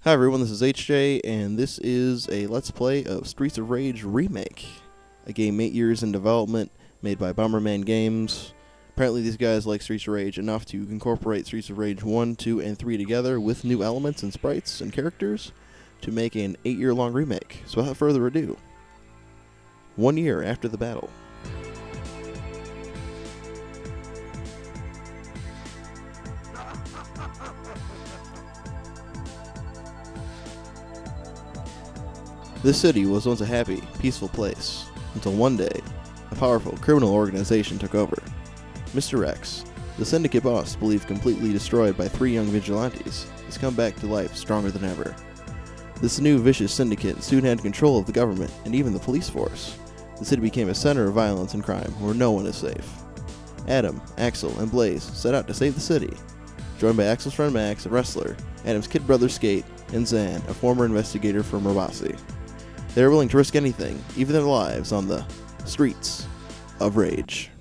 Hi everyone, this is HeeroJay, and this is a Let's Play of Streets of Rage Remake, a game 8 years in development, made by Bomberman Games. Apparently these guys like Streets of Rage enough to incorporate Streets of Rage 1, 2, and 3 together with new elements and sprites and characters to make an 8-year-long remake. So without further ado, 1 year after the battle. This city was once a happy, peaceful place, until one day, a powerful criminal organization took over. Mr. X, the syndicate boss believed completely destroyed by 3 young vigilantes, has come back to life stronger than ever. This new vicious syndicate soon had control of the government and even the police force. The city became a center of violence and crime where no one is safe. Adam, Axel, and Blaze set out to save the city. Joined by Axel's friend Max, a wrestler, Adam's kid brother Skate, and Zan, a former investigator from Rabasi. They are willing to risk anything, even their lives, on the Streets of Rage.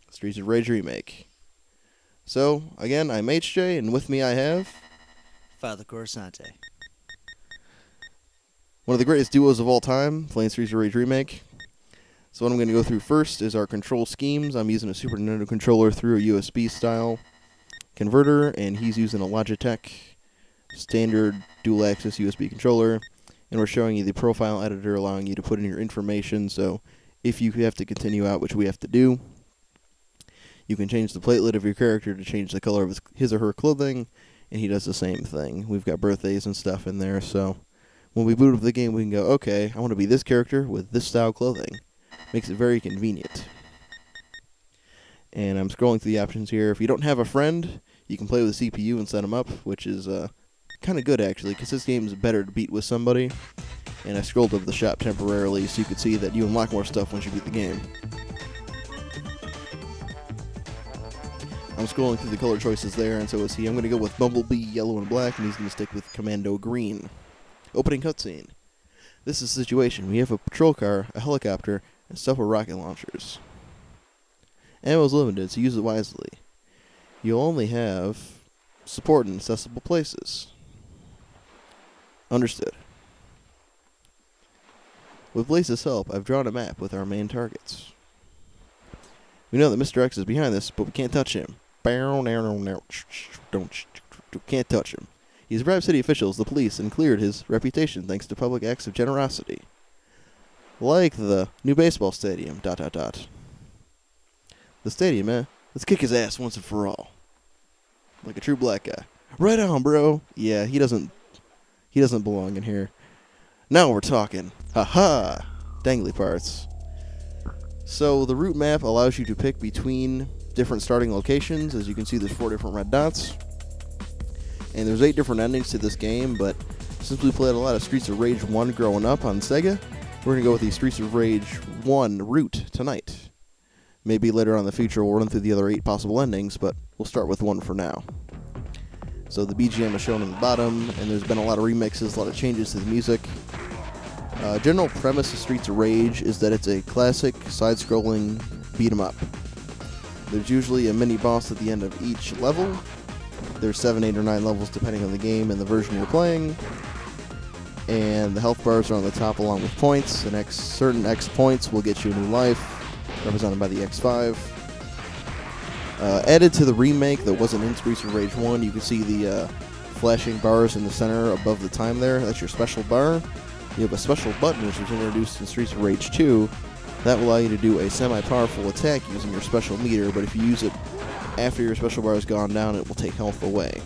Streets of Rage Remake. So, again, I'm HeeroJay, and with me I have FatherCorasante. one of the greatest duos of all time, playing Streets of Rage Remake. So what I'm going to go through first is our control schemes. I'm using a Super Nintendo controller through a USB-style converter, and he's using a Logitech standard dual-axis USB controller. And we're showing you the profile editor, allowing you to put in your information, so if you have to continue out, which we have to do, you can change the platelet of your character to change the color of his or her clothing, and he does the same thing. We've got birthdays and stuff in there, so when we boot up the game, we can go, okay, I want to be this character with this style clothing. Makes it very convenient. And I'm scrolling through the options here. If you don't have a friend, you can play with the CPU and set them up, which is kind of good, actually, because this game is better to beat with somebody. And I scrolled up the shop temporarily so you could see that you unlock more stuff once you beat the game. I'm scrolling through the color choices there, and so is he. I'm going to go with Bumblebee, yellow and black, and he's going to stick with Commando, green. Opening cutscene. This is the situation. We have a patrol car, a helicopter, and several rocket launchers. Ammo is limited, so use it wisely. You'll only have support in accessible places. Understood. With Blaze's help, I've drawn a map with our main targets. We know that Mr. X is behind this, but we can't touch him. Can't touch him. He's bribed city officials, the police, and cleared his reputation thanks to public acts of generosity. Like the new baseball stadium, ... The stadium, eh? Let's kick his ass once and for all. Like a true black guy. Right on, bro. Yeah, he doesn't belong in here. Now we're talking. Ha-ha! Dangly parts. So the route map allows you to pick between different starting locations. As you can see, there's 4 different red dots. And there's 8 different endings to this game, but since we played a lot of Streets of Rage 1 growing up on Sega, we're going to go with the Streets of Rage 1 route tonight. Maybe later on in the future we'll run through the other 8 possible endings, but we'll start with 1 for now. So the BGM is shown on the bottom, and there's been a lot of remixes, a lot of changes to the music. General premise of Streets of Rage is that it's a classic side-scrolling beat-em-up. There's usually a mini-boss at the end of each level. There's 7, 8, or 9 levels depending on the game and the version you're playing. And the health bars are on the top along with points. And certain X points will get you a new life, represented by the X5. Added to the remake that wasn't in Streets of Rage 1, you can see the flashing bars in the center above the time there. That's your special bar. You have a special button which was introduced in Streets of Rage 2. That will allow you to do a semi-powerful attack using your special meter, but if you use it after your special bar has gone down, it will take health away.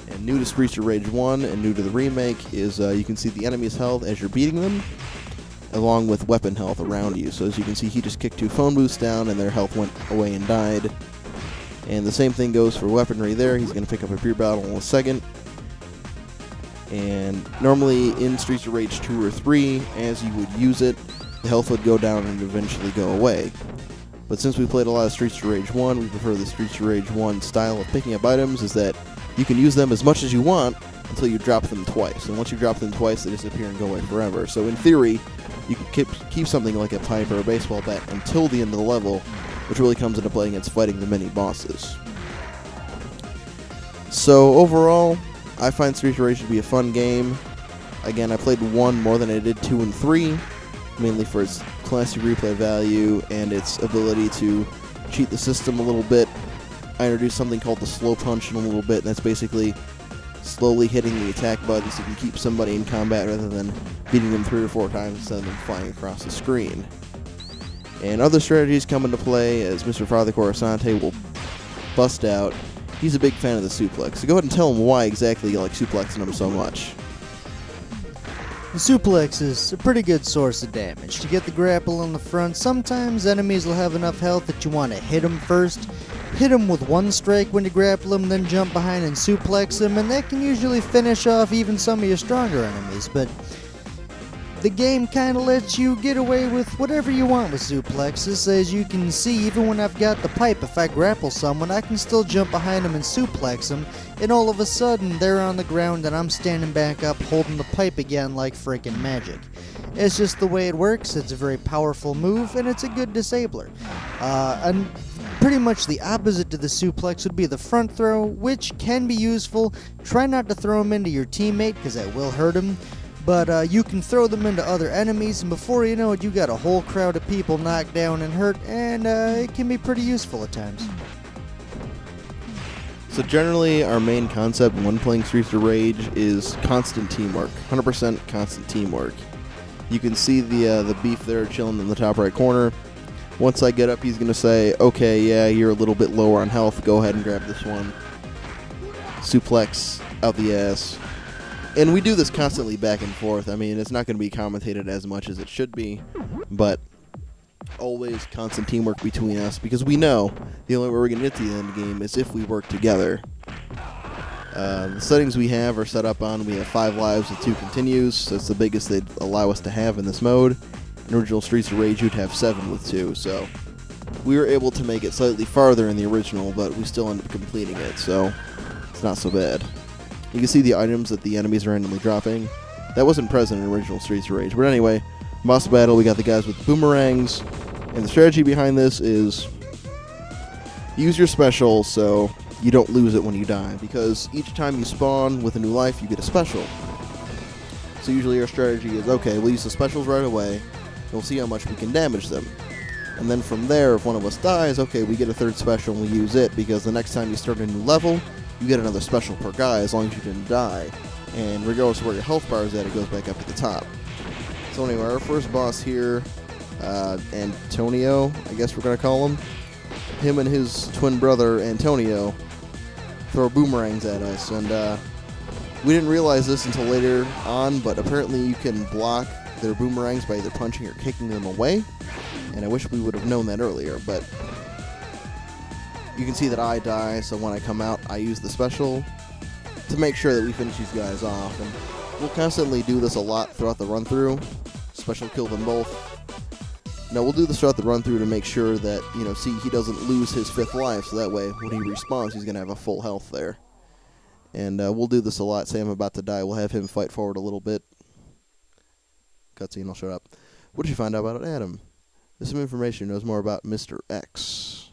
And new to Streets of Rage 1 and new to the remake is you can see the enemy's health as you're beating them, along with weapon health around you. So as you can see, he just kicked 2 phone booths down and their health went away and died. And the same thing goes for weaponry there. He's going to pick up a beer bottle in a second. And normally in Streets of Rage 2 or 3, as you would use it, the health would go down and eventually go away. But since we played a lot of Streets of Rage 1, we prefer the Streets of Rage 1 style of picking up items, is that you can use them as much as you want until you drop them twice. And once you drop them twice, they disappear and go away forever. So in theory, you can keep something like a pipe or a baseball bat until the end of the level, which really comes into play against fighting the mini-bosses. So overall, I find Streets of Rage to be a fun game. Again, I played 1 more than I did 2 and 3, mainly for its classic replay value and its ability to cheat the system a little bit. I introduced something called the slow punch in a little bit, and that's basically slowly hitting the attack button so you can keep somebody in combat rather than beating them 3 or 4 times instead of them flying across the screen. And other strategies come into play as Mr. FatherCorasante will bust out. He's a big fan of the suplex, so go ahead and tell him why exactly you like suplexing him so much. The suplex is a pretty good source of damage. To get the grapple on the front, sometimes enemies will have enough health that you want to hit them first. Hit them with 1 strike when you grapple them, then jump behind and suplex them, and that can usually finish off even some of your stronger enemies. But the game kind of lets you get away with whatever you want with suplexes. As you can see, even when I've got the pipe, if I grapple someone, I can still jump behind them and suplex them, and all of a sudden they're on the ground and I'm standing back up holding the pipe again like freaking magic. It's just the way it works. It's a very powerful move, and it's a good disabler. And pretty much the opposite to the suplex would be the front throw, which can be useful. Try not to throw them into your teammate, because that will hurt him. But you can throw them into other enemies, and before you know it, you got a whole crowd of people knocked down and hurt, and it can be pretty useful at times. So generally, our main concept when playing Streets of Rage is constant teamwork, 100% constant teamwork. You can see the beef there chilling in the top right corner. Once I get up, he's going to say, okay, yeah, you're a little bit lower on health, go ahead and grab this one. Suplex out the ass. And we do this constantly back and forth. I mean, it's not going to be commentated as much as it should be, but always constant teamwork between us, because we know the only way we're going to get to the end of the game is if we work together. The settings we have are set up on, we have 5 lives with 2 continues. That's the biggest they'd allow us to have in this mode. In original Streets of Rage, you'd have 7 with 2, so we were able to make it slightly farther in the original, but we still end up completing it, so it's not so bad. You can see the items that the enemies are randomly dropping. That wasn't present in original Streets of Rage. But anyway, boss battle, we got the guys with boomerangs. And the strategy behind this is use your special so you don't lose it when you die. Because each time you spawn with a new life, you get a special. So usually our strategy is, okay, we'll use the specials right away, and we'll see how much we can damage them. And then from there, if one of us dies, okay, we get a 3rd special and we use it, because the next time you start a new level, you get another special per guy as long as you didn't die. And regardless of where your health bar is at, it goes back up at the top. So anyway, our first boss here, Antonio, I guess we're going to call him. Him and his twin brother, Antonio, throw boomerangs at us. And we didn't realize this until later on, but apparently you can block their boomerangs by either punching or kicking them away. And I wish we would have known that earlier, but you can see that I die, so when I come out, I use the special to make sure that we finish these guys off. And we'll constantly do this a lot throughout the run-through. Special kill them both. Now, we'll do this throughout the run-through to make sure that, see, he doesn't lose his 5th life, so that way, when he respawns, he's going to have a full health there. And we'll do this a lot. Say I'm about to die, we'll have him fight forward a little bit. Cutscene, I'll shut up. What did you find out about Adam? There's some information knows more about Mr. X.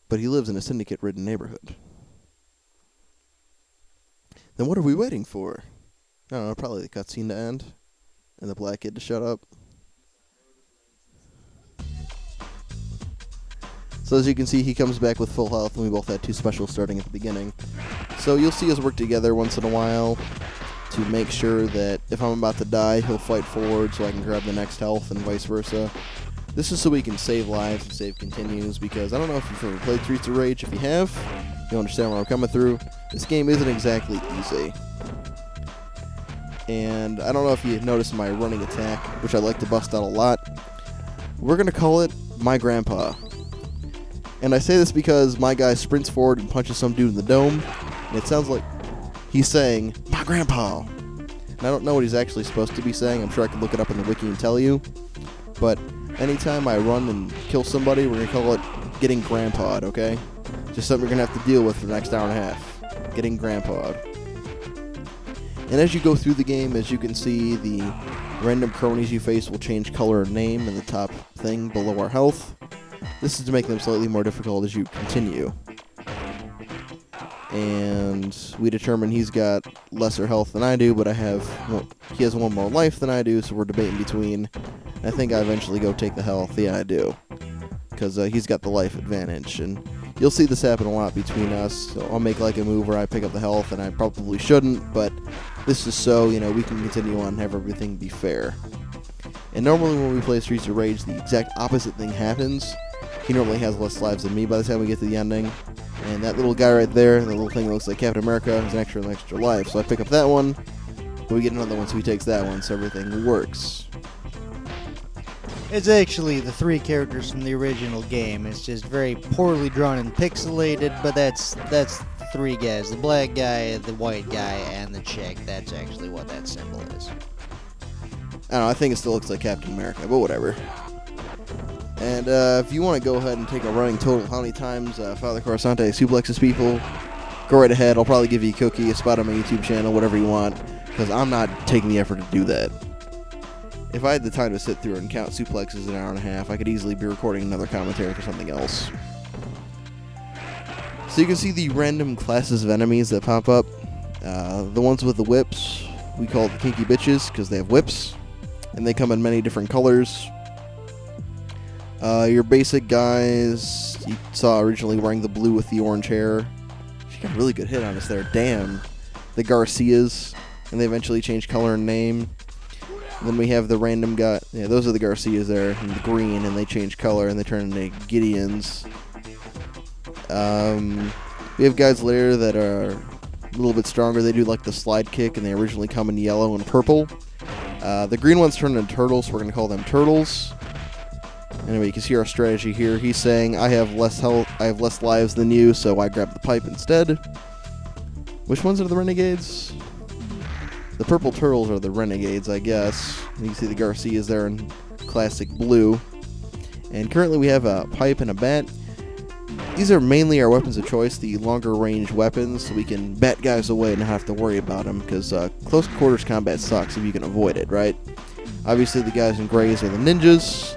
But he lives in a syndicate-ridden neighborhood. Then what are we waiting for? I don't know, probably the cutscene to end. And the black kid to shut up. So as you can see, he comes back with full health, and we both had 2 specials starting at the beginning. So you'll see us work together once in a while to make sure that if I'm about to die, he'll fight forward so I can grab the next health, and vice versa. This is so we can save lives and save continues, because I don't know if you've ever played Streets of Rage. If you have, you'll understand where I'm coming through. This game isn't exactly easy. And I don't know if you noticed my running attack, which I like to bust out a lot. We're going to call it My Grandpa. And I say this because my guy sprints forward and punches some dude in the dome, and it sounds like he's saying, My Grandpa! And I don't know what he's actually supposed to be saying. I'm sure I can look it up in the wiki and tell you. But anytime I run and kill somebody, we're going to call it getting grandpa'd, okay? Just something you're going to have to deal with for the next hour and a half. Getting grandpa'd. And as you go through the game, as you can see, the random cronies you face will change color and name in the top thing below our health. This is to make them slightly more difficult as you continue. and we determine he's got lesser health than I do, but he has one more life than I do, so we're debating between. I think I eventually go take the health. Yeah, I do, because he's got the life advantage, and you'll see this happen a lot between us. So I'll make like a move where I pick up the health, and I probably shouldn't, but this is so we can continue on and have everything be fair. And normally when we play Streets of Rage, the exact opposite thing happens. He normally has less lives than me by the time we get to the ending. And that little guy right there, the little thing that looks like Captain America, has an extra life. So I pick up that one, and we get another one, so he takes that one, so everything works. It's actually the 3 characters from the original game. It's just very poorly drawn and pixelated, but that's 3 guys. The black guy, the white guy, and the chick. That's actually what that symbol is. I don't know, I think it still looks like Captain America, but whatever. And if you want to go ahead and take a running total how many times FatherCorasante suplexes people, go right ahead. I'll probably give you a cookie, a spot on my YouTube channel, whatever you want, because I'm not taking the effort to do that. If I had the time to sit through and count suplexes in an hour and a half, I could easily be recording another commentary for something else. So you can see the random classes of enemies that pop up. The ones with the whips, we call the kinky bitches, because they have whips. And they come in many different colors. Your basic guys, you saw originally wearing the blue with the orange hair. She got a really good hit on us there. Damn. The Garcias, and they eventually changed color and name. And then we have the random guy. Yeah, those are the Garcias there, in the green, and they change color and they turn into Gideons. We have guys later that are a little bit stronger. They do like the slide kick, and they originally come in yellow and purple. The green ones turn into turtles, so we're going to call them turtles. Anyway, you can see our strategy here. He's saying, I have less health, I have less lives than you, so I grab the pipe instead. Which ones are the renegades? The purple turtles are the renegades, I guess. You can see the Garcias there in classic blue. And currently we have a pipe and a bat. These are mainly our weapons of choice, the longer range weapons, so we can bat guys away and not have to worry about them, because close quarters combat sucks if you can avoid it, right? Obviously the guys in grays are the ninjas.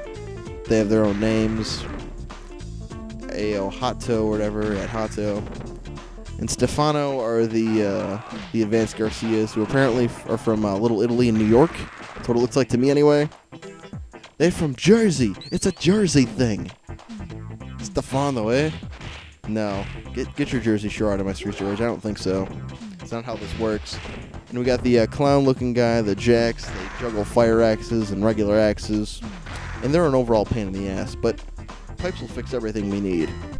They have their own names. Ao Hato or whatever, at Hato. And Stefano are the advanced Garcias, who apparently are from Little Italy in New York. That's what it looks like to me anyway. They're from Jersey. It's a Jersey thing. Stefano, eh? No. Get your Jersey Shore out of my Streets of Rage. I don't think so. That's not how this works. And we got the clown-looking guy, the Jacks. They juggle fire axes and regular axes. And they're an overall pain in the ass, but pipes will fix everything we need.